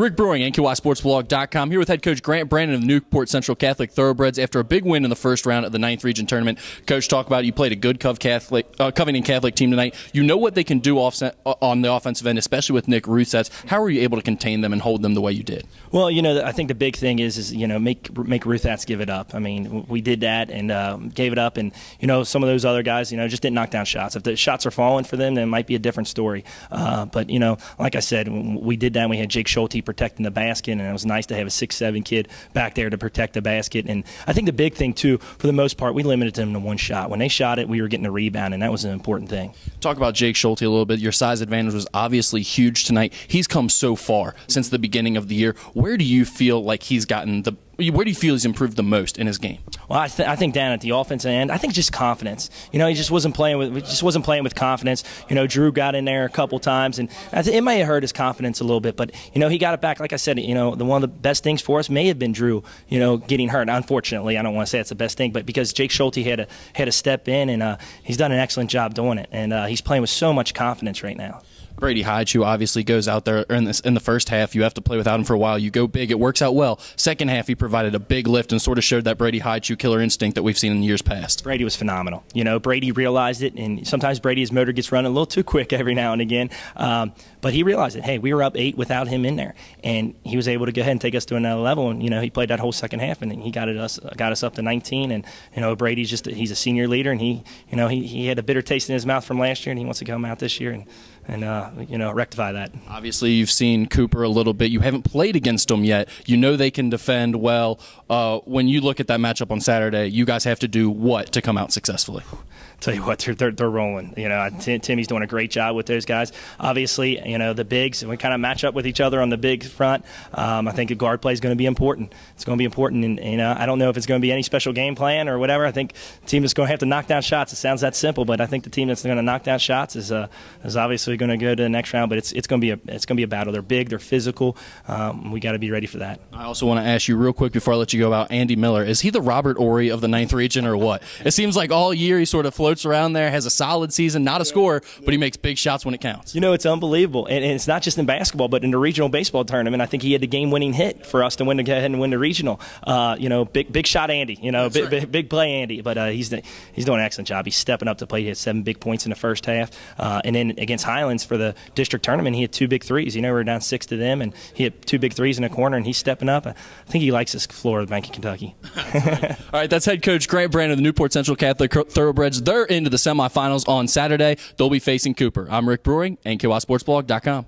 Rick Brewing, NKySportsBlog.com, here with head coach Grant Brannen of Newport Central Catholic Thoroughbreds after a big win in the first round of the 9th Region Tournament. Coach, talk about it. You played a good Covington Catholic team tonight. You know what they can do on the offensive end, especially with Nick Rusatz. How were you able to contain them and hold them the way you did? Well, I think the big thing is make Rusatz give it up. I mean, we did that and gave it up, and some of those other guys, just didn't knock down shots. If the shots are falling for them, then it might be a different story. But like I said, we did that. And we had Jake Schulte protecting the basket, and it was nice to have a 6'7" kid back there to protect the basket. And I think the big thing too, for the most part, we limited them to one shot. When they shot it, we were getting a rebound, and that was an important thing. Talk about Jake Schulte a little bit. Your size advantage was obviously huge tonight. He's come so far since the beginning of the year. Where do you feel like he's gotten where do you feel he's improved the most in his game? Well, I think down at the offensive end, I think just confidence. He just wasn't playing with confidence. Drew got in there a couple times, and it may have hurt his confidence a little bit. But he got it back. Like I said, one of the best things for us may have been Drew, getting hurt. Unfortunately, I don't want to say it's the best thing, but because Jake Schulte had to step in, and he's done an excellent job doing it, and he's playing with so much confidence right now. Brady Hychu obviously goes out there in the first half. You have to play without him for a while. You go big. It works out well. Second half, he provided a big lift and sort of showed that Brady Hychu killer instinct that we've seen in years past. Brady was phenomenal. Brady realized it, and sometimes Brady's motor gets running a little too quick every now and again. But he realized it. Hey, we were up 8 without him in there, and he was able to go ahead and take us to another level. And he played that whole second half, and he got us up to 19. And Brady's he's a senior leader, and he had a bitter taste in his mouth from last year, and he wants to come out this year and rectify that. Obviously, you've seen Cooper a little bit. You haven't played against them yet. You know they can defend well. When you look at that matchup on Saturday, you guys have to do what to come out successfly? Tell you what, they're rolling. Timmy's doing a great job with those guys. Obviously, the bigs, we kind of match up with each other on the big front. I think a guard play is going to be important. It's going to be important, and I don't know if it's going to be any special game plan or whatever. I think the team is going to have to knock down shots. It sounds that simple, but I think the team that's going to knock down shots is obviously going to go to the next round. But it's going to be a battle. They're big. They're physical. We got to be ready for that. I also want to ask you real quick before I let you go about Andy Miller. Is he the Robert Ory of the 9th Region or what? It seems like all year he sort of floats around there, has a solid season, not a scorer, but he makes big shots when it counts. It's unbelievable. And it's not just in basketball, but in the regional baseball tournament, I think he had the game-winning hit for us to go ahead and win the regional. Big shot Andy, big play Andy. But he's doing an excellent job. He's stepping up to play. He had 7 big points in the first half. And then against Highlands for the district tournament, he had 2 big threes. We were down 6 to them, and he had 2 big threes in the corner, and he's stepping up. I think he likes this floor of the Bank of Kentucky. All right, that's head coach Grant Brannen of the Newport Central Catholic Thoroughbreds. They're into the semifinals on Saturday. They'll be facing Cooper. I'm Rick Brewing, NKySportsBlog.com.